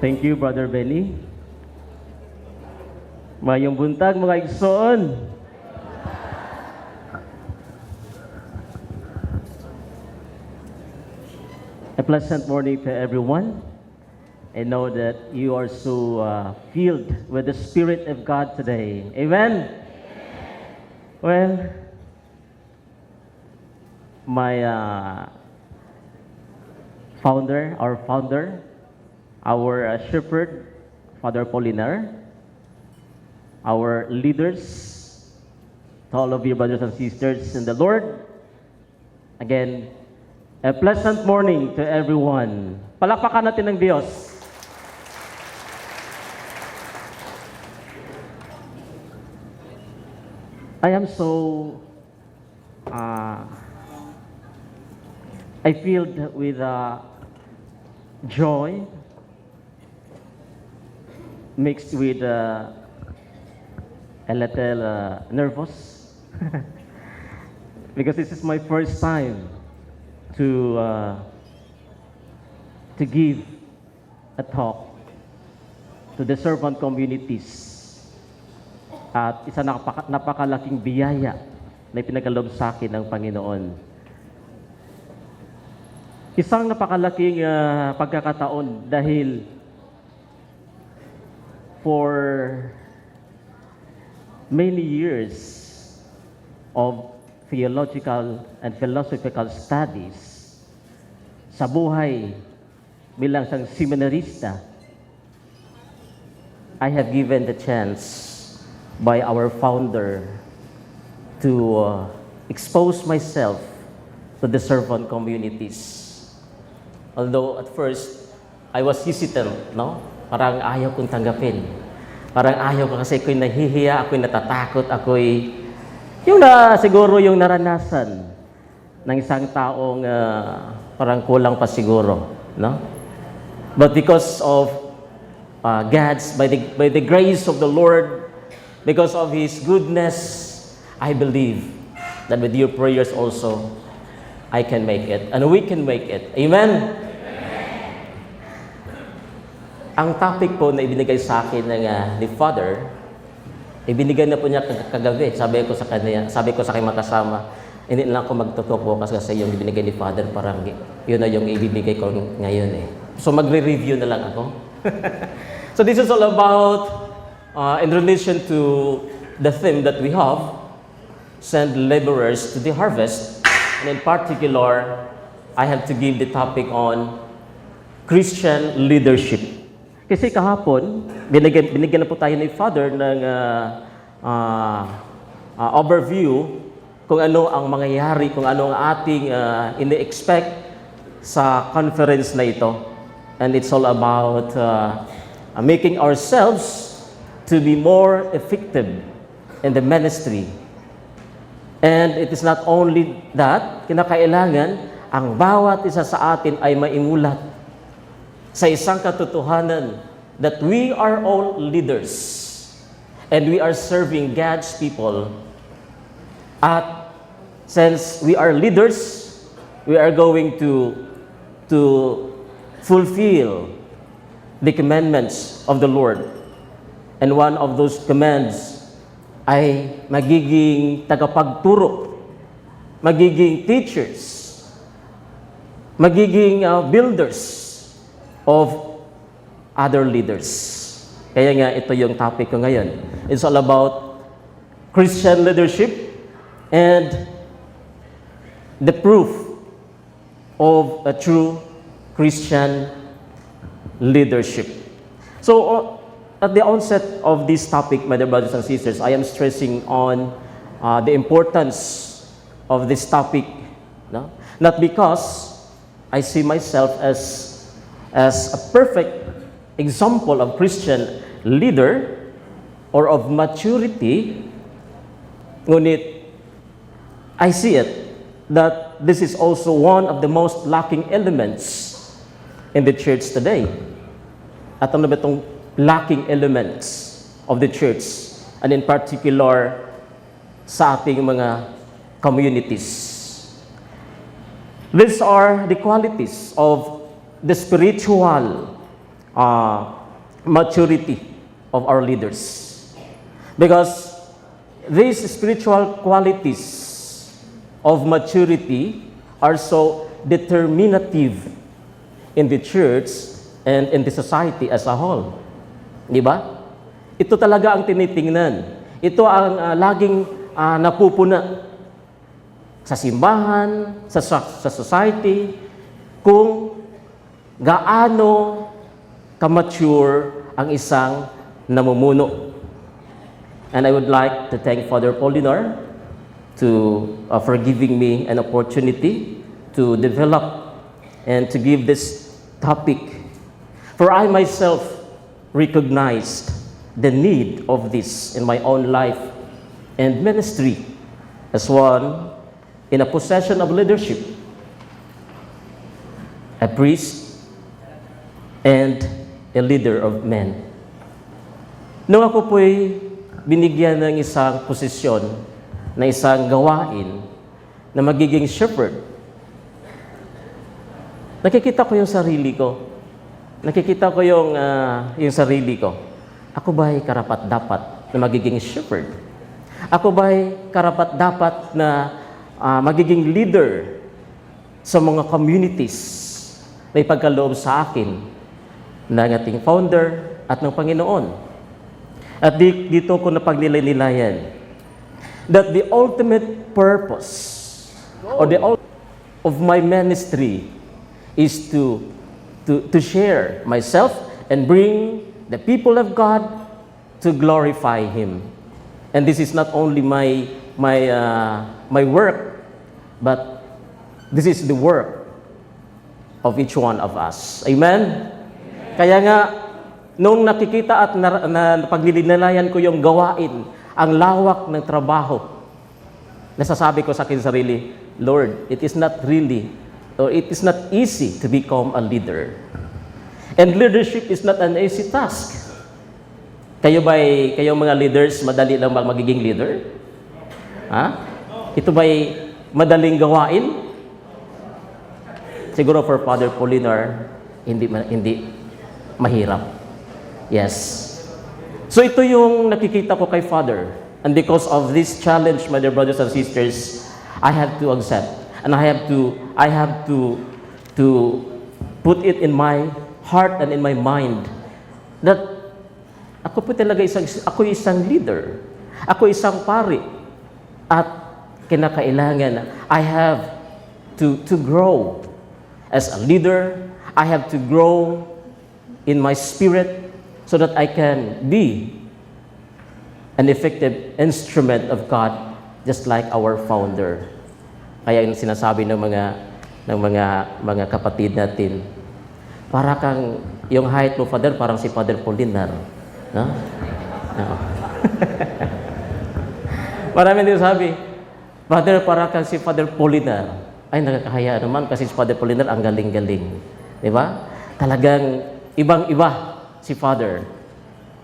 Thank you, Brother Benny. Mayong buntag, mga igsoon. A pleasant morning to everyone. I know that you are so filled with the Spirit of God today. Amen? Well, my founder, our shepherd, Father Polinar, our leaders, to all of you brothers and sisters in the Lord, again, a pleasant morning to everyone. Palakpakan natin ng Diyos. I am so I filled with joy mixed with a little nervous because this is my first time to give a talk to the servant communities. At isa napakalaking biyaya na ipinagkaloob sa akin ng Panginoon. Isang napakalaking pagkakataon dahil for many years of theological and philosophical studies sa buhay bilang isang seminarista, I have given the chance by our founder to expose myself to the servant communities. Although at first, I was hesitant, no? Parang ayaw kong tanggapin. Parang ayaw ko kasi ako'y nahihiya, ako'y natatakot, siguro yung naranasan ng isang taong parang kulang pa siguro, no? But because of by the grace of the Lord, because of His goodness, I believe that with your prayers also, I can make it, and we can make it. Amen? Ang topic po na ibinigay sa akin ni Father, ibinigay na po niya kagabi. Sabi ko sa aking makasama, hindi lang ako magtutok kasi yung ibinigay ni Father, parang yun na yung ibibigay ko ngayon eh. So magre-review na lang ako. So this is all about, in relation to the theme that we have, send laborers to the harvest. And in particular, I have to give the topic on Christian leadership. Kasi kahapon, binigyan na po tayo ni Father ng overview kung ano ang mangyayari, kung ano ang ating ini-expect sa conference na ito. And it's all about making ourselves to be more effective in the ministry. And it is not only that, kinakailangan ang bawat isa sa atin ay maimulat sa isang katotohanan that we are all leaders and we are serving God's people. At since we are leaders, we are going to fulfill the commandments of the Lord. And one of those commands ay magiging tagapagturo, magiging teachers, magiging builders of other leaders. Kaya nga ito yung topic ko ngayon. It's all about Christian leadership and the proof of a true Christian leadership. So, at the onset of this topic, my dear brothers and sisters, I am stressing on the importance of this topic. No? Not because I see myself as a perfect example of Christian leader or of maturity, ngunit I see it that this is also one of the most lacking elements in the church today. At ano ba itong lacking elements of the church, and in particular sa ating mga communities? These are the qualities of the spiritual maturity of our leaders. Because these spiritual qualities of maturity are so determinative in the church and in the society as a whole. Di ba? Ito talaga ang tinitingnan. Ito ang laging napupuna sa simbahan, sa society, kung gaano ka-mature ang isang namumuno. And I would like to thank Father Polinar for giving me an opportunity to develop and to give this topic. For I myself recognized the need of this in my own life and ministry as one in a possession of leadership, a priest, and a leader of men. Nung ako po'y binigyan ng isang posisyon, na isang gawain, na magiging shepherd, nakikita ko yung sarili ko. Nakikita ko yung sarili ko. Ako ba'y karapat-dapat na magiging shepherd? Ako ba'y karapat-dapat na magiging leader sa mga communities na ipagkaloob sa akin ng ating founder at ng Panginoon? At dito ko napagnilay-nilayan that the ultimate purpose or of my ministry is to share myself and bring the people of God to glorify Him. And this is not only my work, but this is the work of each one of us. Amen? Kaya nga, nung nakikita at paglilinayan ko yung gawain, ang lawak ng trabaho, nasasabi ko sa akin sarili, Lord, it is not easy to become a leader. And leadership is not an easy task. Kayo mga leaders, madali lang ba magiging leader? Ha? Ito ba'y madaling gawain? Siguro for Father Polinar, hindi mahirap. Yes. So ito yung nakikita ko kay Father. And because of this challenge, my dear brothers and sisters, I have to accept. And I have to put it in my heart and in my mind that ako po talaga isang leader. Ako isang pari. At kinakailangan, I have to grow as a leader. I have to grow in my spirit so that I can be an effective instrument of God just like our founder. Kaya yung sinasabi ng mga kapatid natin, para kang, yung height mo, Father, parang si Father Polinar. No? No. Marami din sabi, Father, para kang si Father Polinar. Ay, nakakahiya naman kasi si Father Polinar ang galing-galing. Di ba? Talagang ibang-iba si Father.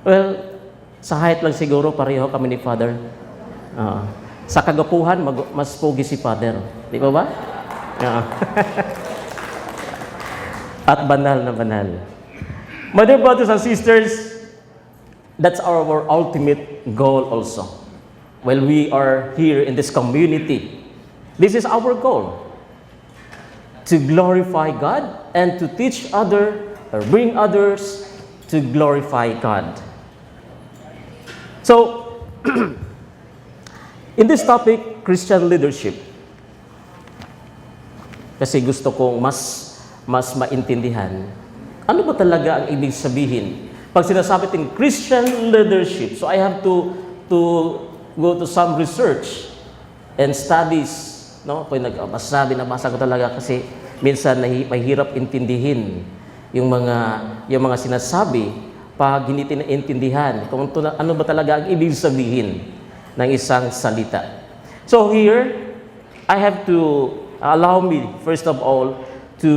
Well, sa height lang siguro, pareho kami ni Father. Sa kagapuhan, mas pogi si Father. Di ba ba? At banal na banal. My dear brothers and sisters, that's our ultimate goal also. While we are here in this community, this is our goal. To glorify God and to teach or bring others to glorify God. So, in this topic, Christian leadership, kasi gusto kong mas maintindihan, ano ba talaga ang ibig sabihin? Pag sinasabi natin Christian leadership, so I have to go to some research and studies. No? Kung nabasa ko talaga kasi minsan mahirap intindihin yung mga sinasabi pag hindi tinaintindihan kung ano ba talaga ang ibig sabihin ng isang salita. So here, I have to allow me, first of all, to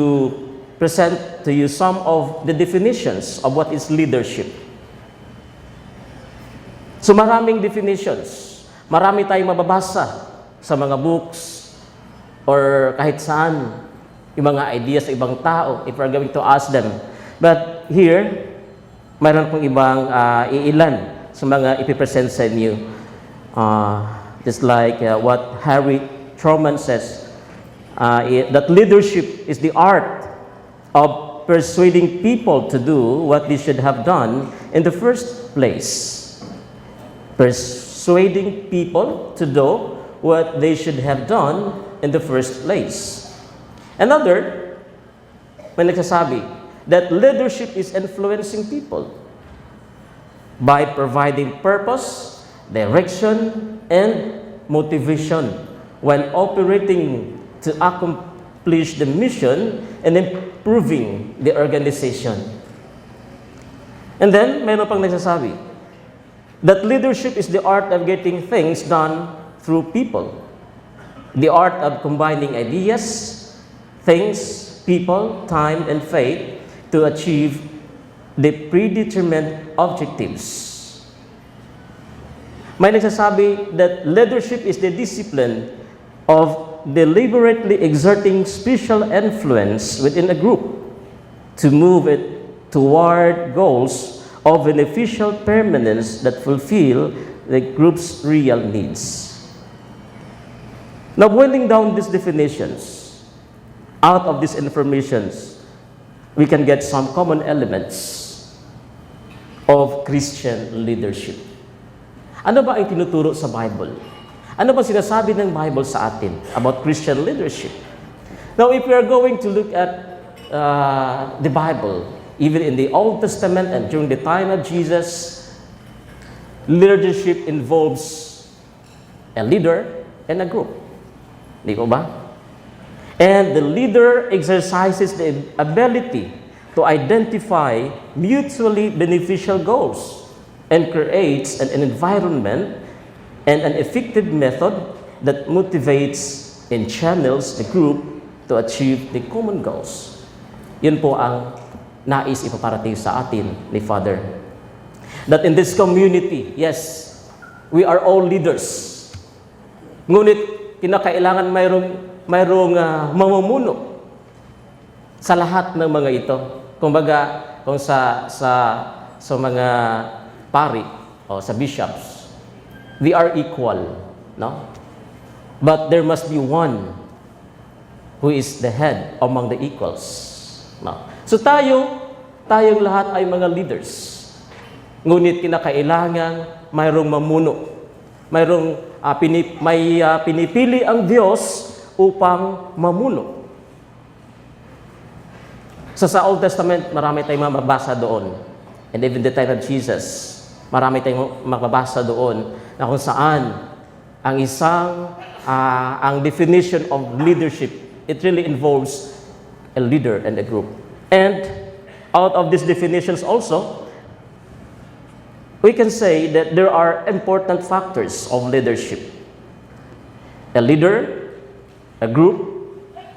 present to you some of the definitions of what is leadership. So maraming definitions. Marami tayong mababasa sa mga books or kahit saan, yung mga ideas sa ibang tao if we're going to ask them. But here, mayroon pong ibang iilan sa mga ipipresent sa inyo. Just like what Harry Truman says, that leadership is the art of persuading people to do what they should have done in the first place. Persuading people to do what they should have done in the first place. Another, may nagsasabi that leadership is influencing people by providing purpose, direction, and motivation while operating to accomplish the mission and improving the organization. And then, mayroon pang nagsasabi that leadership is the art of getting things done through people. The art of combining ideas, things, people, time, and faith to achieve the predetermined objectives. May nagsasabi that leadership is the discipline of deliberately exerting special influence within a group to move it toward goals of beneficial permanence that fulfill the group's real needs. Now, boiling down these definitions, out of these informations, we can get some common elements of Christian leadership. Ano ba ang tinuturo sa Bible? Ano ba sinasabi ng Bible sa atin about Christian leadership? Now, if we are going to look at the Bible, even in the Old Testament and during the time of Jesus, leadership involves a leader and a group. Di ko ba? And the leader exercises the ability to identify mutually beneficial goals and creates an environment and an effective method that motivates and channels the group to achieve the common goals. Yun po ang nais ipaparating sa atin ni Father. That in this community, yes, we are all leaders. Ngunit kinakailangan mayroong mamumuno sa lahat ng mga ito. Kumbaga, kung sa mga pari o sa bishops, we are equal, no? But there must be one who is the head among the equals, no? So tayong lahat ay mga leaders. Ngunit kinakailangan mayroong mamuno. Mayroong pinipili ang Diyos upang mamuno. So sa Old Testament, marami tayong mababasa doon. And even the time of Jesus, marami tayong mababasa doon na kung saan ang definition of leadership, it really involves a leader and a group. And out of these definitions also, we can say that there are important factors of leadership. A leader, a group,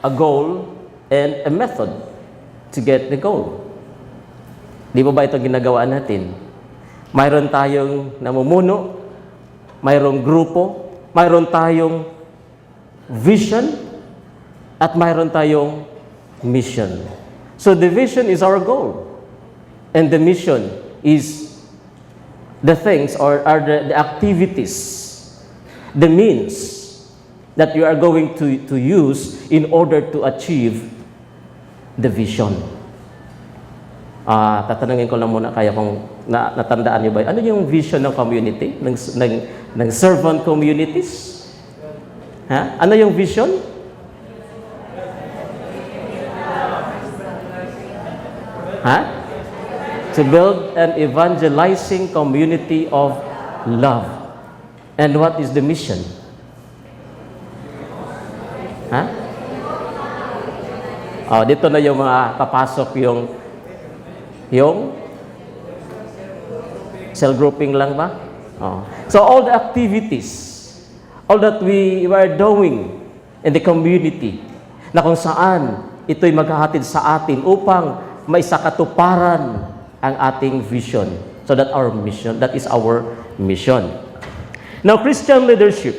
a goal, and a method to get the goal. Di ba ito ginagawa natin? Mayroon tayong namumuno, mayroong grupo, mayroon tayong vision, at mayroon tayong mission. So the vision is our goal, and the mission is the things or are the activities, the means that you are going to use in order to achieve the vision. Tatanungin ko lang muna kaya kung natandaan niyo ba, ano yung vision ng community, ng servant communities? Ha? Ano yung vision? Ha? To build an evangelizing community of love. And what is the mission? Ha? Dito na yung mga papasok yung cell grouping lang ba? So all the activities, all that we are doing in the community, na kung saan ito'y maghahatid sa atin upang may sakatuparan ang ating vision. So that is our mission. Now, Christian leadership,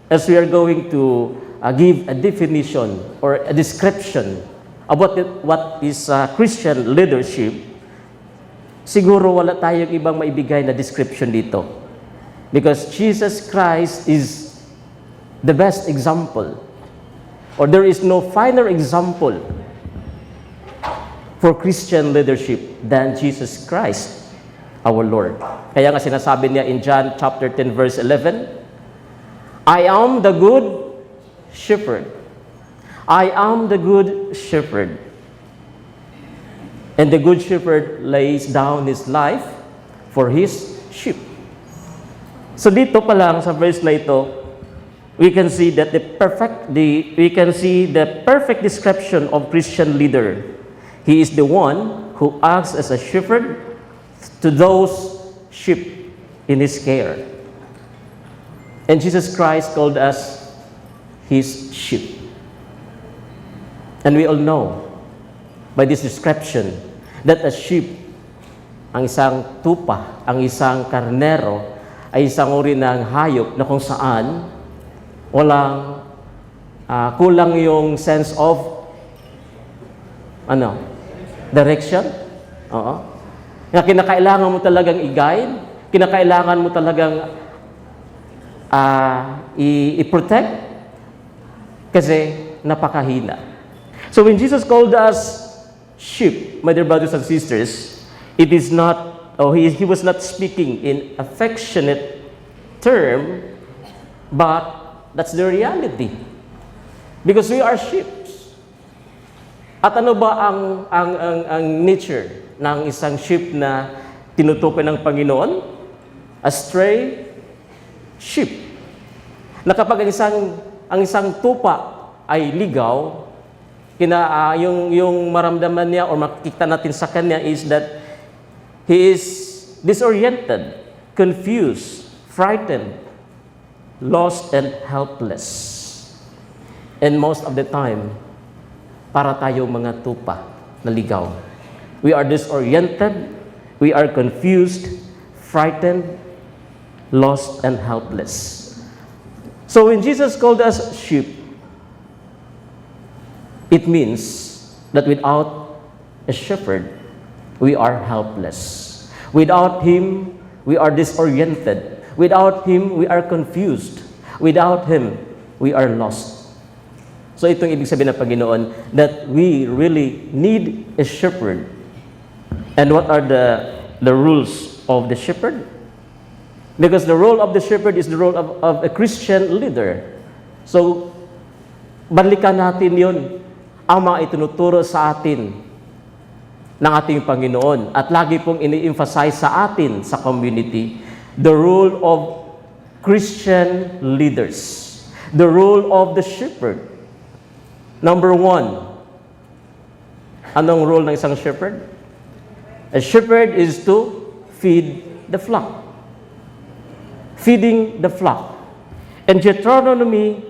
as we are going to give a definition or a description about what is Christian leadership, siguro wala tayong ibang maibigay na description dito. Because Jesus Christ is the best example. Or there is no finer example for Christian leadership than Jesus Christ, our Lord. Kaya nga sinasabi niya in John chapter 10 verse 11, I am the good shepherd. I am the good shepherd. And the good shepherd lays down his life for his sheep. So dito pa lang sa verse na ito, we can see that the perfect description of Christian leader. He is the one who acts as a shepherd to those sheep in his care. And Jesus Christ called us his sheep. And we all know by this description that a sheep, ang isang tupa, ang isang karnero, ay isang uri ng hayop na kung saan walang kulang yung sense of direction. Oo. Na kinakailangan mo talagang i-guide, kinakailangan mo talagang i-protect kasi napakahina. So when Jesus called us sheep, my dear brothers and sisters, it is not, he was not speaking in affectionate term, but that's the reality. Because we are sheep. At ano ba ang nature ng isang sheep na tinutukoy ng Panginoon? A stray sheep. Na kapag ang isang tupa ay ligaw, yung maramdaman niya o makikita natin sa kanya is that he is disoriented, confused, frightened, lost, and helpless. And most of the time, para tayo mga tupa na ligaw. We are disoriented, we are confused, frightened, lost, and helpless. So when Jesus called us sheep, it means that without a shepherd, we are helpless. Without him, we are disoriented. Without him, we are confused. Without him, we are lost. So itong ibig sabihin ng Panginoon that we really need a shepherd. And what are the rules of the shepherd? Because the role of the shepherd is the role of a Christian leader. So, balikan natin yun. Ang mga itinuturo sa atin ng ating Panginoon. At lagi pong ini-emphasize sa atin sa community, the role of Christian leaders. The role of the shepherd. Number 1, anong role ng isang shepherd? A shepherd is to feed the flock. Feeding the flock. In Deuteronomy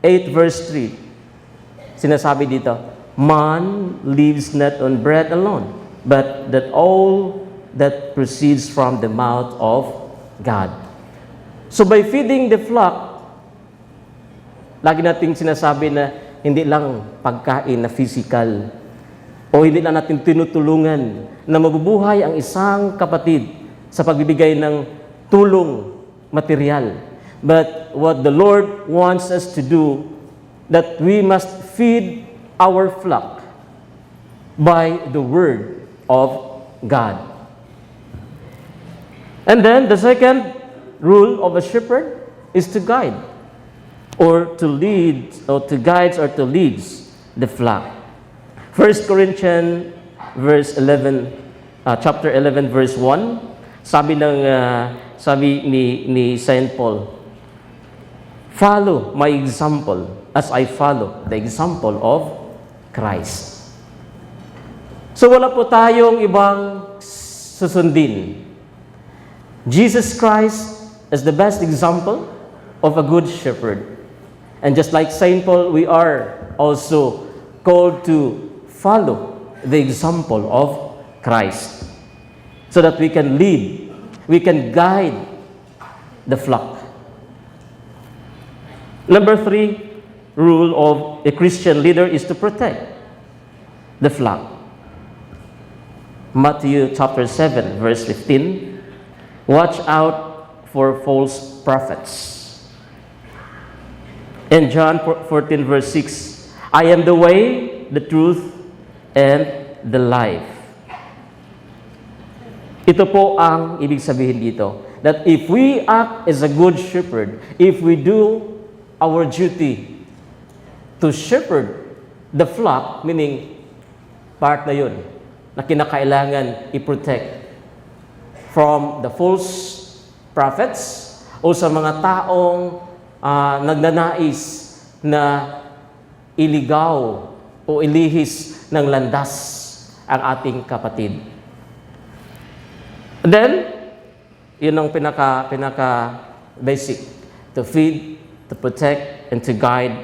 8 verse 3, sinasabi dito, man lives not on bread alone, but that all that proceeds from the mouth of God. So by feeding the flock, lagi nating sinasabi na hindi lang pagkain na physical o hindi lang natin tinutulungan na mabubuhay ang isang kapatid sa pagbibigay ng tulong material. But what the Lord wants us to do, that we must feed our flock by the Word of God. And then the second rule of a shepherd is to guide. Or to lead, or to guide, or to lead the flock. 1 Corinthians verse 11, chapter 11 verse 1, sabi ni Saint Paul, follow my example as I follow the example of Christ. So wala po tayong ibang susundin. Jesus Christ is the best example of a good shepherd. And just like Saint Paul, we are also called to follow the example of Christ so that we can lead, we can guide the flock. Number 3, rule of a Christian leader is to protect the flock. Matthew chapter 7, verse 15, watch out for false prophets. In John 14, verse 6, I am the way, the truth, and the life. Ito po ang ibig sabihin dito, that if we act as a good shepherd, if we do our duty to shepherd the flock, meaning part na yun, na kinakailangan i-protect from the false prophets o sa mga taong nagnanais na iligaw o ilihis ng landas ang ating kapatid. Then, yun ang pinaka basic, to feed, to protect, and to guide.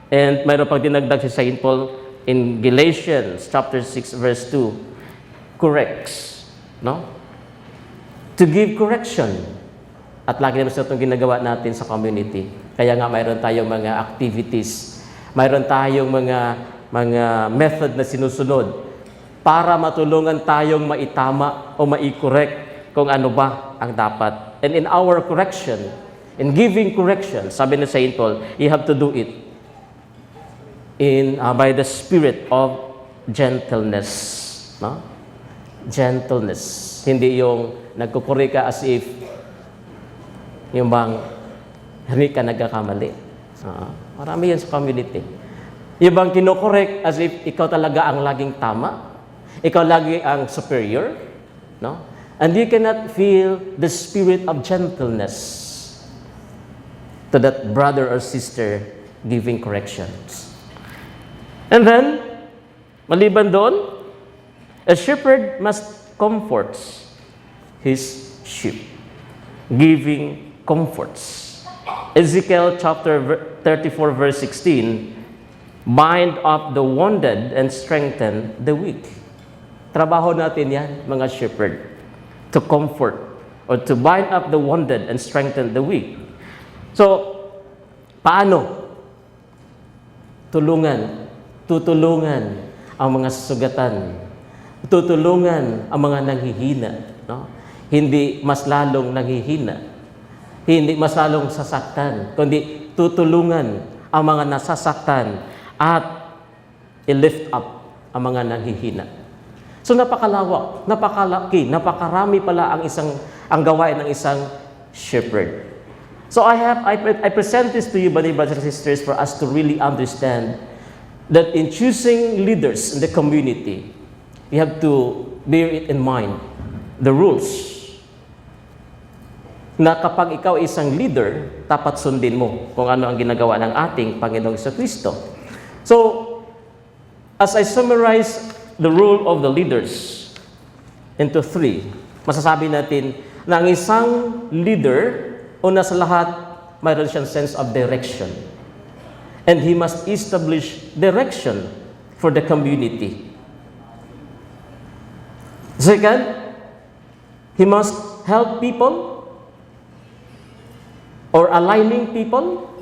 And mayroon pang dinagdag si St. Paul in Galatians chapter 6 verse 2, corrects, no? To give correction. At lagi naman itong ginagawa natin sa community. Kaya nga mayroon tayong mga activities, mayroon tayong mga method na sinusunod para matulungan tayong maitama o mai-correct kung ano ba ang dapat. And in our correction, in giving correction, sabi ni St. Paul, you have to do it by the spirit of gentleness. No? Gentleness. Hindi yung nagkukuri ka as if yung bang hindi ka nagkakamali. Marami yan sa community. Yung bang kinokorek as if ikaw talaga ang laging tama, ikaw lagi ang superior, no? And you cannot feel the spirit of gentleness to that brother or sister giving corrections. And then, maliban doon, a shepherd must comfort his sheep, giving comforts. Ezekiel chapter 34 verse 16, bind up the wounded and strengthen the weak. Trabaho natin yan, mga shepherd, to comfort or to bind up the wounded and strengthen the weak. So, paano? Tutulungan ang mga sugatan. Tutulungan ang mga nanghihina. No? Hindi mas lalong nanghihina. Hindi mas lalong sasaktan. Kundi tutulungan ang mga nasasaktan at i-lift up ang mga nanghihina. So napakalawak, napakalaki, napakarami pala ang gawain ng isang shepherd. So I present this to you, brothers and sisters, for us to really understand that in choosing leaders in the community, you have to bear it in mind, the rules. Na kapag ikaw isang leader, dapat sundin mo kung ano ang ginagawa ng ating Panginoong Jesucristo. So, as I summarize the role of the leaders into 3, masasabi natin na ang isang leader, una sa lahat, mayroon siyang sense of direction. And he must establish direction for the community. Second, he must help people or aligning people